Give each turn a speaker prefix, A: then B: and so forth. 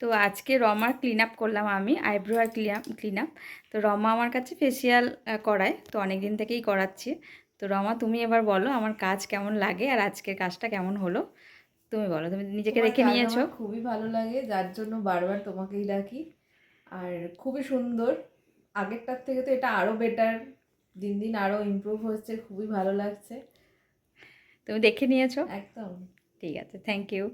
A: তো আজকে রমার clean up করলাম আমি, আইব্রো আর ক্লিন আপ। তো রমা আমার কাছে ফেসিয়াল করায়, তো অনেক দিন থেকেই করাচ্ছি। তো রমা, তুমি এবার বলো আমার কাজ কেমন লাগে আর আজকের কাজটা কেমন হলো। তুমি বলো, তুমি নিজেকে
B: তোমার
A: দেখে
B: কাজ
A: নিয়েছো।
B: আমার খুবই ভালো লাগে, যার জন্য বারবার তোমাকেই ডাকি। আর খুবই সুন্দর, আগেরটার থেকে তো এটা আরও বেটার, দিন দিন আরও ইমপ্রুভ হচ্ছে, খুবই ভালো লাগছে।
A: তুমি দেখে নিয়েছো?
B: একদম।
A: ঠিক আছে, থ্যাংক ইউ।